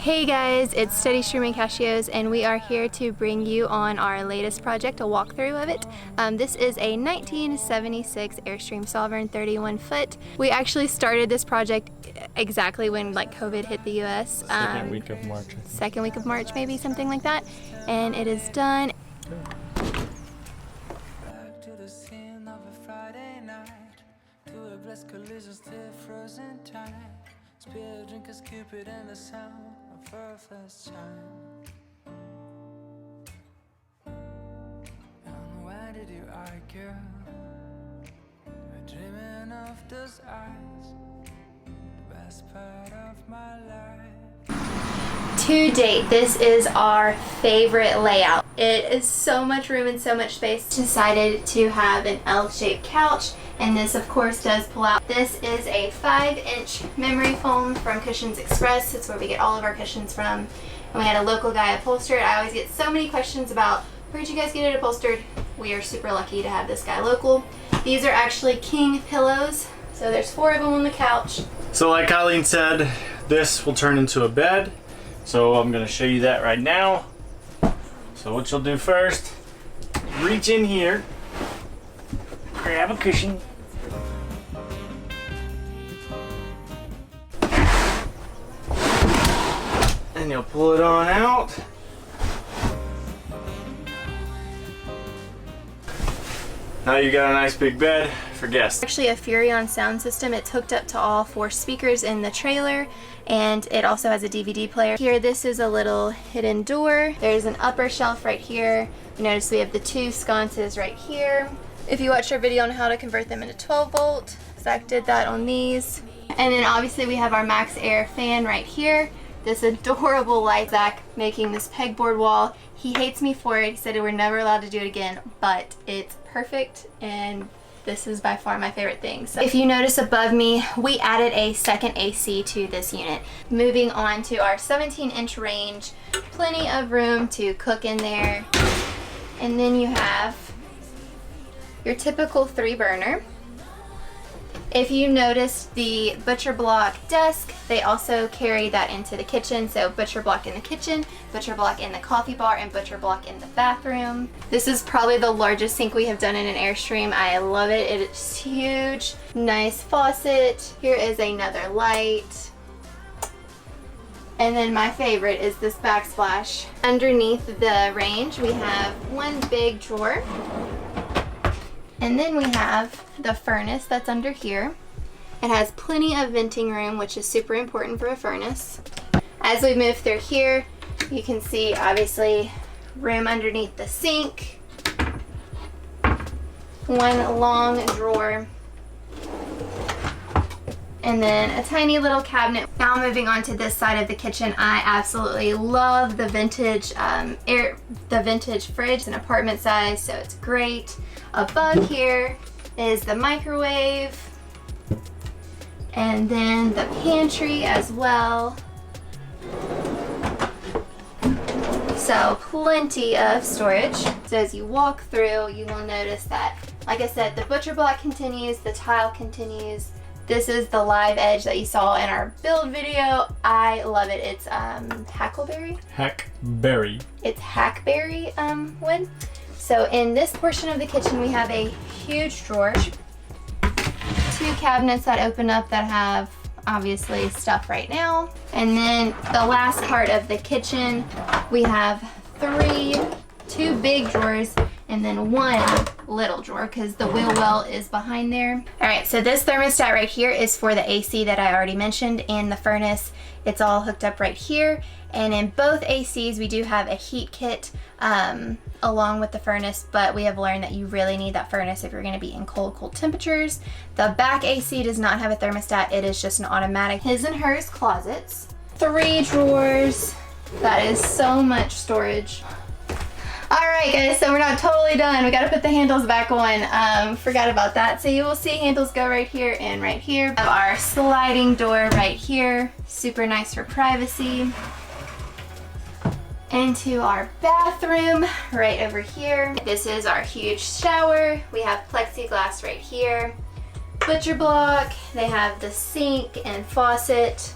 Hey guys, it's Airstream Cashios and we are here to bring you on our latest project, a walkthrough of it. This is a 1976 Airstream Sovereign 31 foot. We actually started this project exactly when COVID hit the US. Second week of March. Second week of March, maybe, something like that. And it is done. Spill drinkers, Cupid, and the sound of her first time. And why did you argue? Dreaming of those eyes, the best part of my life. To date, this is our favorite layout. It is so much room and so much space. Decided to have an L-shaped couch, and this of course does pull out. This is a 5-inch memory foam from Cushions Express. It's where we get all of our cushions from. And we had a local guy upholster it. I always get so many questions about where'd you guys get it upholstered. We are super lucky to have this guy local. These are actually king pillows. So there's 4 of them on the couch. So like Colleen said, this will turn into a bed. So I'm gonna show you that right now. So what you'll do first, reach in here, grab a cushion, and you'll pull it on out. Now you got a nice big bed for guests. Actually a Furrion sound system. It's hooked up to all 4 speakers in the trailer, and it also has a DVD player. Here, this is a little hidden door. There's an upper shelf right here. You notice we have the 2 sconces right here. If you watched our video on how to convert them into 12 volt, Zach did that on these. And then obviously we have our Max Air fan right here. This adorable light, Zach making this pegboard wall. He hates me for it. He said we're never allowed to do it again, but it's perfect, and this is by far my favorite thing. So if you notice above me, we added a second AC to this unit. Moving on to our 17-inch range, plenty of room to cook in there. And then you have your typical 3-burner. If you noticed the butcher block desk, they also carry that into the kitchen. So butcher block in the kitchen, butcher block in the coffee bar, and butcher block in the bathroom. This is probably the largest sink we have done in an Airstream. I love it. It's huge. Nice faucet. Here is another light. And then my favorite is this backsplash. Underneath the range, we have one big drawer. And then we have the furnace that's under here. It has plenty of venting room, which is super important for a furnace. As we move through here, you can see obviously room underneath the sink. One long drawer. And then a tiny little cabinet. Now moving on to this side of the kitchen, I absolutely love the vintage fridge. It's an apartment size, so it's great. Above here is the microwave, and then the pantry as well. So plenty of storage. So as you walk through, you will notice that, like I said, the butcher block continues, the tile continues. This is the live edge that you saw in our build video. I love it. It's hackleberry? Hackberry. It's hackberry wood. So in this portion of the kitchen, we have a huge drawer. 2 cabinets that open up that have obviously stuff right now. And then the last part of the kitchen, we have 2 big drawers and then 1 little drawer because the wheel well is behind there. All right, so this thermostat right here is for the AC that I already mentioned, and the furnace. It's all hooked up right here. And in both ACs, we do have a heat kit along with the furnace, but we have learned that you really need that furnace if you're gonna be in cold temperatures. The back AC does not have a thermostat. It is just an automatic. His and hers closets. 3 drawers. That is so much storage. All right, guys, so we're not totally done. We gotta put the handles back on. Forgot about that. So you will see handles go right here and right here. We have our sliding door right here. Super nice for privacy. Into our bathroom right over here. This is our huge shower. We have plexiglass right here. Butcher block. They have the sink and faucet.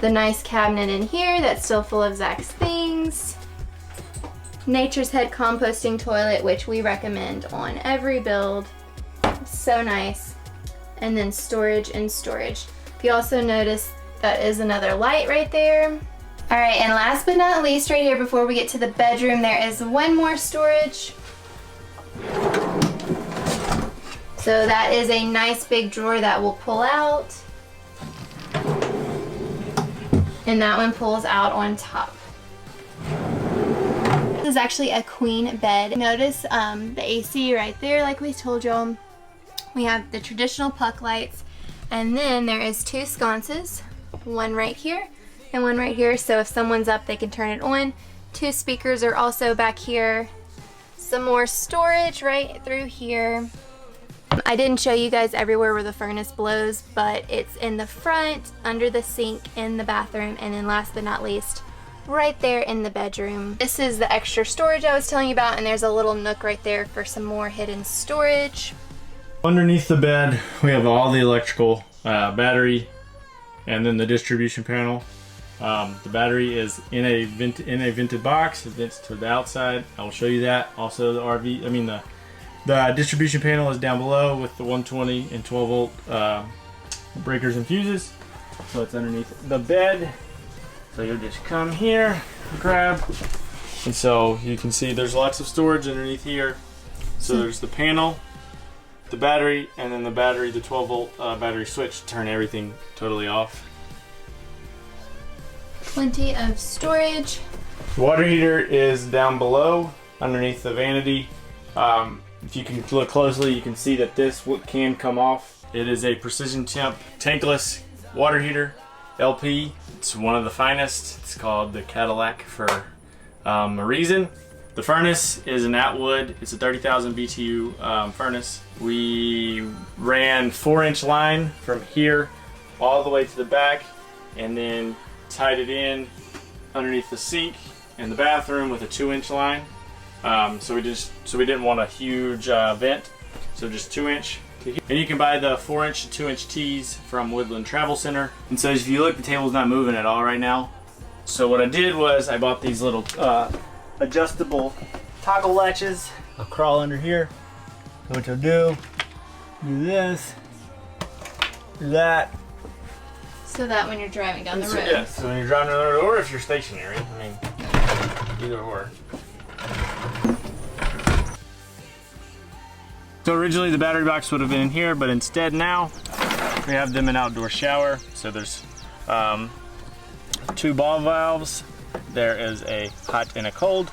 The nice cabinet in here that's still full of Zach's things. Nature's Head composting toilet, which we recommend on every build. So nice. And then storage and storage. If you also notice, that is another light right there. All right, and last but not least, right here before we get to the bedroom, there is one more storage. So that is a nice big drawer that will pull out. And that one pulls out on top. This is actually a queen bed. Notice the AC right there, like we told y'all. We have the traditional puck lights, and then there is two sconces, one right here and one right here. So if someone's up, they can turn it on. Two speakers are also back here. Some more storage right through here. I didn't show you guys everywhere where the furnace blows, but it's in the front, under the sink, in the bathroom, and then last but not least, right there in the bedroom. This is the extra storage I was telling you about, and there's a little nook right there for some more hidden storage. Underneath the bed, we have all the electrical, battery, and then the distribution panel. The battery is in a vented box. It vents to the outside. I will show you that. Also, the distribution panel is down below with the 120 and 12 volt breakers and fuses. So it's underneath the bed. So you'll just come here, grab, and so you can see there's lots of storage underneath here. So there's the panel, the battery, and then the battery, the 12 volt battery switch to turn everything totally off. Plenty of storage. Water heater is down below underneath the vanity. If you can look closely, you can see that this can come off. It is a precision temp tankless water heater, LP. It's one of the finest. It's called the Cadillac for a reason. The furnace is an Atwood. It's a 30,000 BTU furnace. We ran 4-inch line from here all the way to the back, and then tied it in underneath the sink in the bathroom with a 2-inch line. So we didn't want a huge vent, so just 2-inch. And you can buy the 4-inch to 2-inch tees from Woodland Travel Center. And so if you look, the table's not moving at all right now. So what I did was I bought these little adjustable toggle latches. I'll crawl under here. So what you'll do this, do that. So that when you're driving down the road. Yeah, so when you're driving down the road, or if you're stationary, I mean, either or. So originally the battery box would have been in here, but instead now we have them in outdoor shower. So there's 2 ball valves. There is a hot and a cold.